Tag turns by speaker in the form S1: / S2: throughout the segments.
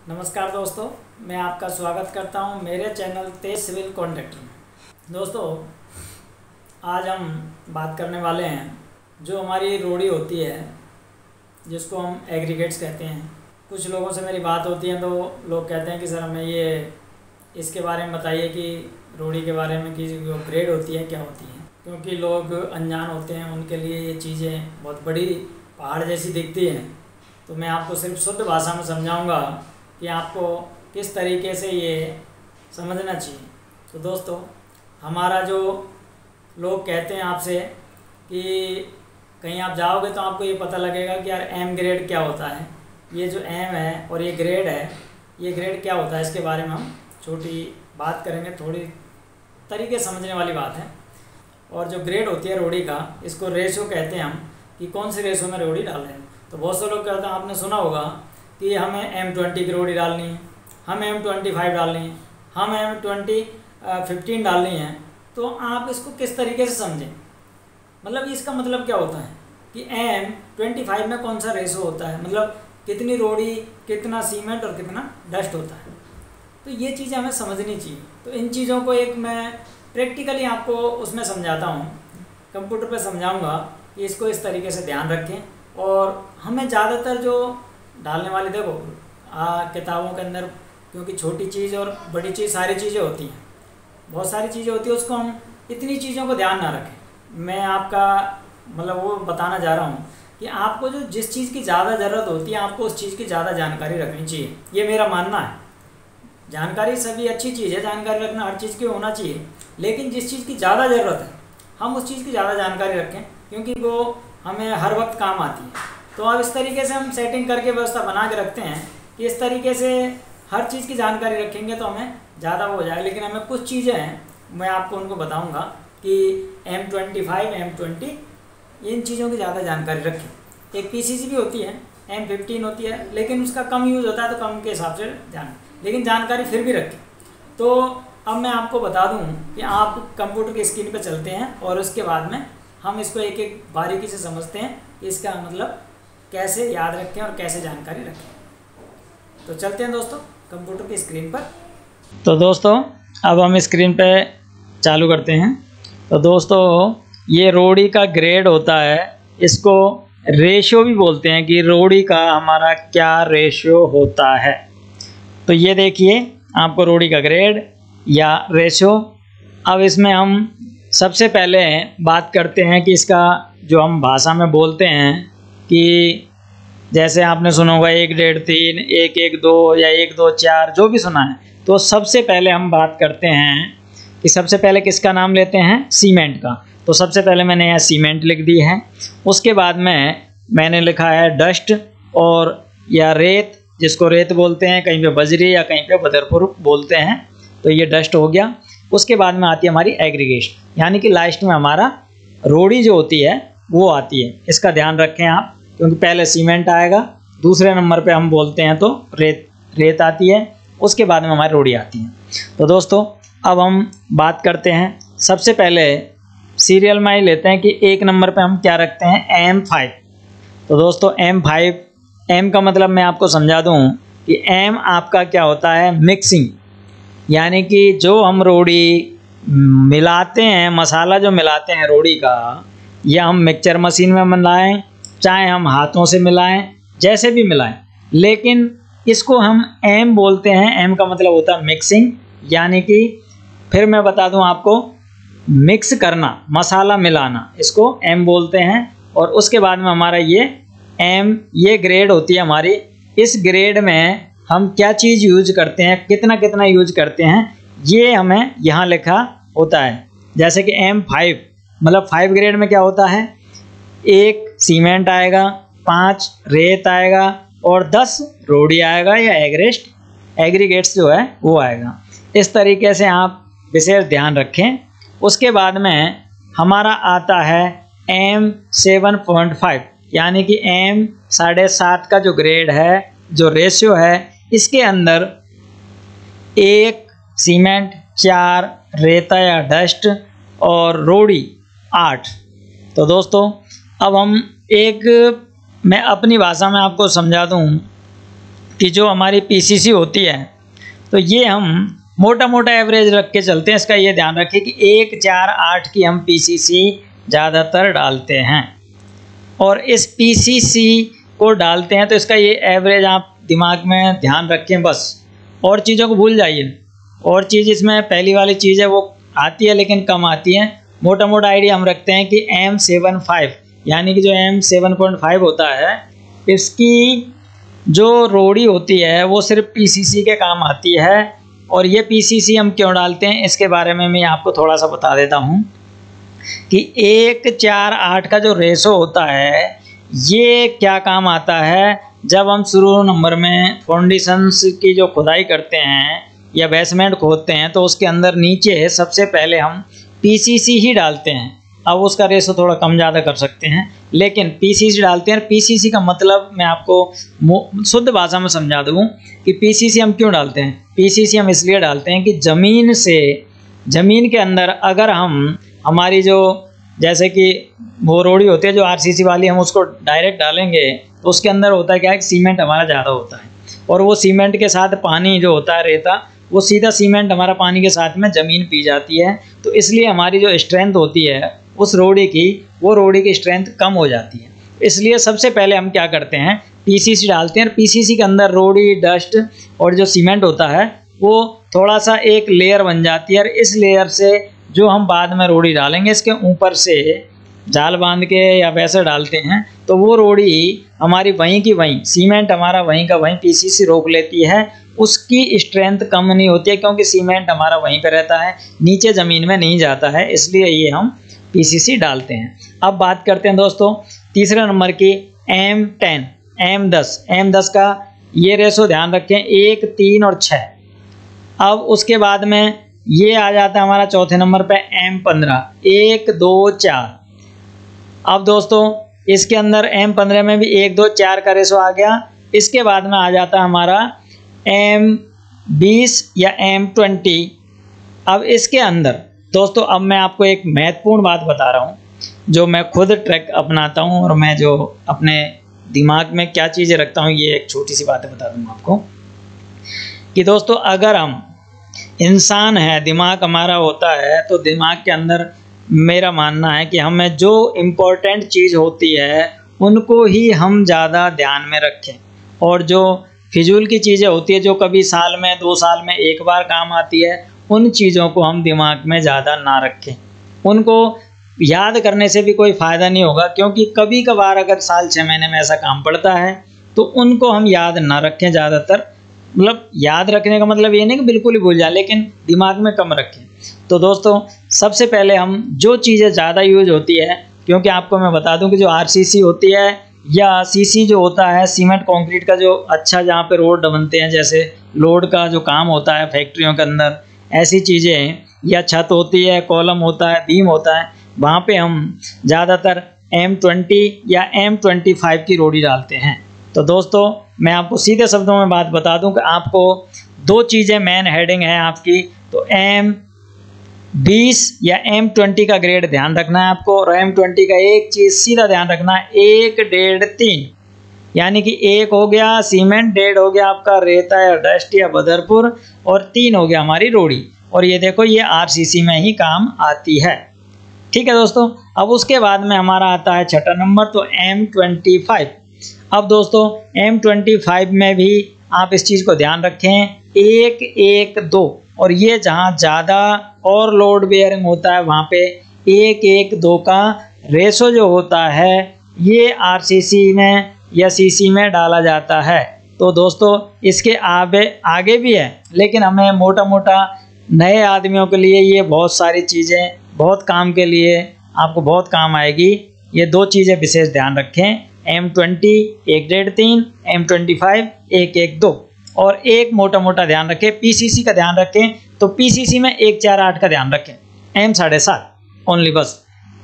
S1: नमस्कार दोस्तों, मैं आपका स्वागत करता हूं मेरे चैनल तेज सिविल कॉन्ट्रैक्टर में। दोस्तों, आज हम बात करने वाले हैं जो हमारी रोड़ी होती है, जिसको हम एग्रीगेट्स कहते हैं। कुछ लोगों से मेरी बात होती है तो लोग कहते हैं कि सर हमें ये इसके बारे में बताइए कि रोड़ी के बारे में कि जो ग्रेड होती है क्या होती है, क्योंकि लोग अनजान होते हैं, उनके लिए ये चीज़ें बहुत बड़ी पहाड़ जैसी दिखती हैं। तो मैं आपको सिर्फ शुद्ध भाषा में समझाऊंगा कि आपको किस तरीके से ये समझना चाहिए। तो दोस्तों, हमारा जो लोग कहते हैं आपसे कि कहीं आप जाओगे तो आपको ये पता लगेगा कि यार एम ग्रेड क्या होता है। ये जो एम है और ये ग्रेड है, ये ग्रेड क्या होता है, इसके बारे में हम छोटी बात करेंगे, थोड़ी तरीके समझने वाली बात है। और जो ग्रेड होती है रोड़ी का, इसको रेशो कहते हैं हम, कि कौन से रेशो में रोड़ी डाल रहे हैं। तो बहुत से लोग कहते हैं, आपने सुना होगा कि हमें M20 की रोड़ी डालनी है, हमें M25 डालनी है, हमें M15 डालनी है। तो आप इसको किस तरीके से समझें, मतलब इसका मतलब क्या होता है कि M25 में कौन सा रेशो होता है, मतलब कितनी रोड़ी, कितना सीमेंट और कितना डस्ट होता है। तो ये चीज़ें हमें समझनी चाहिए। तो इन चीज़ों को एक मैं प्रैक्टिकली आपको उसमें समझाता हूँ, कंप्यूटर पे समझाऊँगा कि इसको इस तरीके से ध्यान रखें। और हमें ज़्यादातर जो डालने वाली, देखो किताबों के अंदर, क्योंकि छोटी चीज़ और बड़ी चीज़ सारी चीज़ें होती हैं, बहुत सारी चीज़ें होती है, उसको हम इतनी चीज़ों को ध्यान ना रखें। मैं आपका मतलब वो बताना जा रहा हूँ कि आपको जो जिस चीज़ की ज़्यादा ज़रूरत होती है, आपको उस चीज़ की ज़्यादा जानकारी रखनी चाहिए। ये मेरा मानना है। जानकारी सभी अच्छी चीज़ है, जानकारी रखना हर चीज़ की होना चाहिए, लेकिन जिस चीज़ की ज़्यादा ज़रूरत है हम उस चीज़ की ज़्यादा जानकारी रखें, क्योंकि वो हमें हर वक्त काम आती है। तो अब इस तरीके से हम सेटिंग करके व्यवस्था बना के रखते हैं कि इस तरीके से हर चीज़ की जानकारी रखेंगे तो हमें ज़्यादा वो हो जाएगा। लेकिन हमें कुछ चीज़ें हैं, मैं आपको उनको बताऊंगा कि M25, M20 इन चीज़ों की ज़्यादा जानकारी रखें। एक PCC भी होती है, M15 होती है, लेकिन उसका कम यूज़ होता है, तो कम के हिसाब से लेकिन जानकारी फिर भी रखें। तो अब मैं आपको बता दूँ कि आप कंप्यूटर की स्क्रीन पर चलते हैं और उसके बाद में हम इसको एक एक बारीकी से समझते हैं कि इसका मतलब कैसे याद रखें और कैसे जानकारी रखें। तो चलते हैं दोस्तों कंप्यूटर की स्क्रीन पर। तो दोस्तों, अब हम स्क्रीन पे चालू करते हैं। तो दोस्तों, ये रोड़ी का ग्रेड होता है, इसको रेशियो भी बोलते हैं कि रोड़ी का हमारा क्या रेशियो होता है। तो ये देखिए आपको रोड़ी का ग्रेड या रेशियो। अब इसमें हम सबसे पहले बात करते हैं कि इसका जो हम भाषा में बोलते हैं कि जैसे आपने सुना होगा 1.5-3, 1-1-2 या 1-2-4, जो भी सुना है। तो सबसे पहले हम बात करते हैं कि सबसे पहले किसका नाम लेते हैं, सीमेंट का। तो सबसे पहले मैंने यहाँ सीमेंट लिख दी है। उसके बाद में मैंने लिखा है डस्ट और या रेत, जिसको रेत बोलते हैं, कहीं पे बजरी या कहीं पे बदरपुर बोलते हैं। तो ये डस्ट हो गया। उसके बाद में आती है हमारी एग्रीगेट, यानी कि लास्ट में हमारा रोड़ी जो होती है वो आती है। इसका ध्यान रखें आप, क्योंकि पहले सीमेंट आएगा, दूसरे नंबर पे हम बोलते हैं तो रेत आती है, उसके बाद में हमारी रोड़ी आती है। तो दोस्तों, अब हम बात करते हैं, सबसे पहले सीरियल में ही लेते हैं कि एक नंबर पे हम क्या रखते हैं, M5। तो दोस्तों M5, M का मतलब मैं आपको समझा दूं कि M आपका क्या होता है, मिक्सिंग, यानी कि जो हम रोड़ी मिलाते हैं, मसाला जो मिलाते हैं रोड़ी का, या हम मिक्सचर मशीन में मिलाएं, चाहे हम हाथों से मिलाएं, जैसे भी मिलाएं, लेकिन इसको हम M बोलते हैं। M का मतलब होता है मिक्सिंग, यानी कि फिर मैं बता दूं आपको, मिक्स करना, मसाला मिलाना, इसको M बोलते हैं। और उसके बाद में हमारा ये M, ये ग्रेड होती है हमारी। इस ग्रेड में हम क्या चीज़ यूज करते हैं, कितना कितना यूज करते हैं, ये हमें यहाँ लिखा होता है। जैसे कि M5 मतलब 5 ग्रेड में क्या होता है, 1 सीमेंट आएगा, 5 रेत आएगा और 10 रोड़ी आएगा या एग्रीगेट्स जो है वो आएगा। इस तरीके से आप विशेष ध्यान रखें। उसके बाद में हमारा आता है M7.5, यानी कि M7.5 का जो ग्रेड है, जो रेशियो है, इसके अंदर 1 सीमेंट, 4 रेता या डस्ट और रोड़ी 8। तो दोस्तों, अब हम मैं अपनी भाषा में आपको समझा दूं कि जो हमारी पीसीसी होती है तो ये हम मोटा मोटा एवरेज रख के चलते हैं। इसका ये ध्यान रखें कि 1, 4, 8 की हम पीसीसी ज़्यादातर डालते हैं। और इस पीसीसी को डालते हैं तो इसका ये एवरेज आप दिमाग में ध्यान रखें बस, और चीज़ों को भूल जाइए। और चीज़ इसमें पहली वाली चीज़ है वो आती है लेकिन कम आती है। मोटा मोटा आइडिया हम रखते हैं कि M75 यानी कि जो M7.5 होता है इसकी जो रोड़ी होती है वो सिर्फ पीसीसी के काम आती है। और ये पीसीसी हम क्यों डालते हैं इसके बारे में मैं आपको थोड़ा सा बता देता हूँ कि 1, 4, 8 का जो रेशो होता है ये क्या काम आता है। जब हम शुरू नंबर में फाउंडेशंस की जो खुदाई करते हैं या बेसमेंट खोदते हैं तो उसके अंदर नीचे सबसे पहले हम पीसीसी ही डालते हैं। अब उसका रेशो थोड़ा कम ज़्यादा कर सकते हैं लेकिन पीसीसी डालते हैं। पीसीसी का मतलब मैं आपको शुद्ध भाषा में समझा दूँ कि पीसीसी हम क्यों डालते हैं। पीसीसी हम इसलिए डालते हैं कि ज़मीन के अंदर अगर हम हमारी जो जैसे कि वो रोड़ी होती है जो आरसीसी वाली हम उसको डायरेक्ट डालेंगे तो उसके अंदर होता है क्या है कि सीमेंट हमारा ज़्यादा होता है और वो सीमेंट के साथ पानी जो होता है रेता वो सीधा सीमेंट हमारा पानी के साथ में ज़मीन पी जाती है। तो इसलिए हमारी जो स्ट्रेंथ होती है उस रोड़ी की वो रोड़ी की स्ट्रेंथ कम हो जाती है। इसलिए सबसे पहले हम क्या करते हैं पीसीसी डालते हैं। पीसीसी के अंदर रोड़ी डस्ट और जो सीमेंट होता है वो थोड़ा सा एक लेयर बन जाती है और इस लेयर से जो हम बाद में रोड़ी डालेंगे इसके ऊपर से जाल बांध के या वैसे डालते हैं तो वो रोड़ी हमारी वहीं की वहीं सीमेंट हमारा वहीं का वहीं पीसीसी रोक लेती है। उसकी स्ट्रेंथ कम नहीं होती है क्योंकि सीमेंट हमारा वहीं पे रहता है, नीचे ज़मीन में नहीं जाता है, इसलिए ये हम पीसीसी डालते हैं। अब बात करते हैं दोस्तों तीसरे नंबर की M10 M10 का ये रेशो ध्यान रखें 1, 3 और 6। अब उसके बाद में ये आ जाता है हमारा चौथे नंबर पे M15 1, 2, 4। अब दोस्तों इसके अंदर M15 में भी 1, 2, 4 का रेशो आ गया। इसके बाद में आ जाता है हमारा M20 या M20। अब इसके अंदर दोस्तों अब मैं आपको एक महत्वपूर्ण बात बता रहा हूँ जो मैं खुद ट्रैक अपनाता हूँ और मैं जो अपने दिमाग में क्या चीज़ें रखता हूँ ये एक छोटी सी बात बता दूँ आपको कि दोस्तों अगर हम इंसान है दिमाग हमारा होता है तो दिमाग के अंदर मेरा मानना है कि हमें जो इम्पोर्टेंट चीज़ होती है उनको ही हम ज़्यादा ध्यान में रखें और जो फिजूल की चीज़ें होती है जो कभी साल में 2 साल में एक बार काम आती है उन चीज़ों को हम दिमाग में ज़्यादा ना रखें। उनको याद करने से भी कोई फ़ायदा नहीं होगा क्योंकि कभी कभार अगर साल 6 महीने में ऐसा काम पड़ता है तो उनको हम याद ना रखें ज़्यादातर। मतलब याद रखने का मतलब ये नहीं कि बिल्कुल ही भूल जाए लेकिन दिमाग में कम रखें। तो दोस्तों सबसे पहले हम जो चीज़ें ज़्यादा यूज होती है क्योंकि आपको मैं बता दूं कि जो आरसीसी होती है या सीसी जो होता है सीमेंट कंक्रीट का जो अच्छा जहाँ पे रोड बनते हैं जैसे लोड का जो काम होता है फैक्ट्रियों के अंदर ऐसी चीज़ें या छत होती है कॉलम होता है बीम होता है वहाँ पे हम ज़्यादातर M20 या M25 की रोड़ी डालते हैं। तो दोस्तों मैं आपको सीधे शब्दों में बात बता दूं कि आपको 2 चीज़ें मेन हेडिंग है आपकी। तो M20 या M20 का ग्रेड ध्यान रखना है आपको और M20 का एक चीज़ सीधा ध्यान रखना है 1, 1.5, 3 यानी कि 1 हो गया सीमेंट, 1.5 हो गया आपका रेता या डस्ट या बदरपुर और 3 हो गया हमारी रोड़ी। और ये देखो ये आरसीसी में ही काम आती है। ठीक है दोस्तों। अब उसके बाद में हमारा आता है छठा नंबर तो M25। अब दोस्तों M25 में भी आप इस चीज़ को ध्यान रखें 1, 1, 2 और ये जहाँ ज़्यादा और लोड बेयरिंग होता है वहाँ पे 1, 1, 2 का रेशो जो होता है ये आरसीसी में या सीसी में डाला जाता है। तो दोस्तों इसके आगे भी है लेकिन हमें मोटा मोटा नए आदमियों के लिए ये बहुत सारी चीज़ें बहुत काम के लिए आपको बहुत काम आएगी। ये 2 चीज़ें विशेष ध्यान रखें M20 1, 1.5, 3 M25 1, 1, 2 और एक मोटा मोटा ध्यान रखें पीसीसी का ध्यान रखें। तो पीसीसी में 1, 4, 8 का ध्यान रखें M7.5 ओनली बस।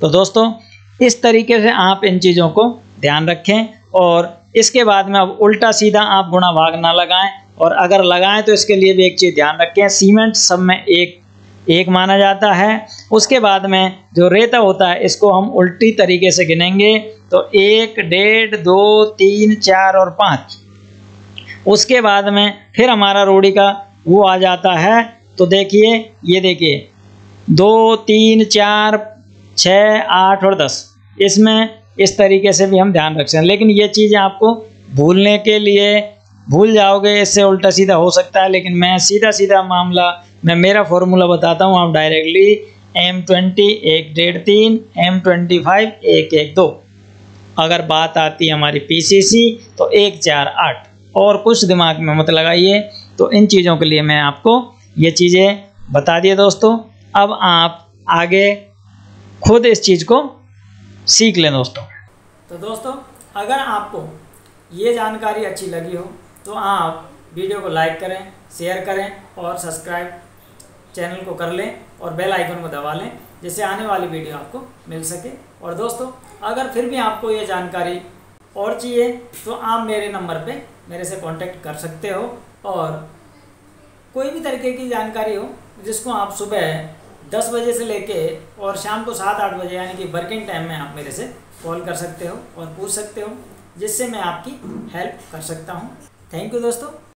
S1: तो दोस्तों इस तरीके से आप इन चीज़ों को ध्यान रखें और इसके बाद में अब उल्टा सीधा आप गुणा भाग ना लगाएं और अगर लगाएं तो इसके लिए भी एक चीज़ ध्यान रखें सीमेंट सब में एक माना जाता है। उसके बाद में जो रेता होता है इसको हम उल्टी तरीके से गिनेंगे तो 1, 1.5, 2, 3, 4 और 5 उसके बाद में फिर हमारा रोड़ी का वो आ जाता है। तो देखिए, ये देखिए 2, 3, 4, 6, 8 और 10, इसमें इस तरीके से भी हम ध्यान रख सकते हैं। लेकिन ये चीज़ें आपको भूलने के लिए भूल जाओगे, इससे उल्टा सीधा हो सकता है। लेकिन मैं सीधा सीधा मामला, मैं मेरा फॉर्मूला बताता हूँ, आप डायरेक्टली M20 1.5 M25 1.1.2। अगर बात आती है हमारी PCC तो 1, 4, 8, और कुछ दिमाग में मत लगाइए। तो इन चीज़ों के लिए मैं आपको ये चीज़ें बता दिए दोस्तों। अब आप आगे खुद इस चीज़ को सीख लें दोस्तों। तो दोस्तों, अगर आपको ये जानकारी अच्छी लगी हो तो आप वीडियो को लाइक करें, शेयर करें और सब्सक्राइब चैनल को कर लें और बेल आइकन को दबा लें, जिससे आने वाली वीडियो आपको मिल सके। और दोस्तों, अगर फिर भी आपको ये जानकारी और चाहिए तो आप मेरे नंबर पे मेरे से कांटेक्ट कर सकते हो। और कोई भी तरीके की जानकारी हो जिसको आप सुबह 10 बजे से लेके और शाम को 7-8 बजे यानी कि वर्किंग टाइम में आप मेरे से कॉल कर सकते हो और पूछ सकते हो, जिससे मैं आपकी हेल्प कर सकता हूँ। थैंक यू दोस्तों।